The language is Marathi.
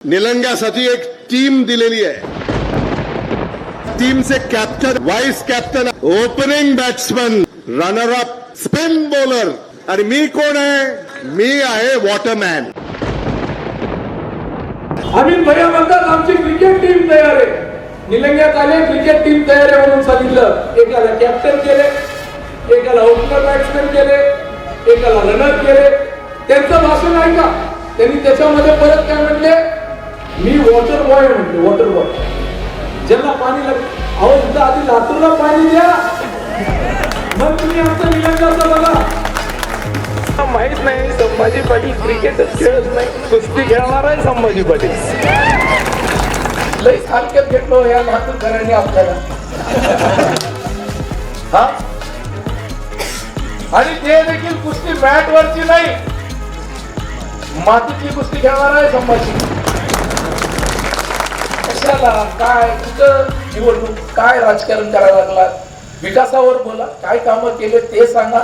निलंग्यासाठी एक टीम दिलेली आहे. टीम से captain, vice captain, opening batsman, runner up, spin bowler. आणि मी कोण आहे? मी आहे वॉटरमॅन. अमित भैया म्हणतात आमची क्रिकेट टीम तयार आहे. निलंग्यात आले क्रिकेट टीम तयार आहे म्हणून सांगितलं. एकाला कॅप्टन केले, एकाला ओपनर बॅट्समॅन केले, एकाला रनर केले. त्यांचं भाषण ऐका. त्यांनी त्याच्यामध्ये परत काय म्हणले, मी वॉटर बॉय म्हणते. वॉटर बॉय ज्यांना पाणी लागतं. अहो इथं आधी लातूरला पाणी द्या, मग तुम्ही आमचं निलंग्याचं बघा. माहित नाही संभाजी पाटील क्रिकेटच खेळत नाही, कुस्ती खेळणार आहे संभाजी पाटील. लई हलक्यात घेतलो या लातूरकरांनी आपल्याला. हा आणि ते देखील कुस्ती मॅट वरची नाही, मातीची कुस्ती खेळणार आहे संभाजी. कशाला काय कुठं निवडणूक, काय राजकारण करायला लागला? विकासावर बोला, काय कामं केले ते सांगा.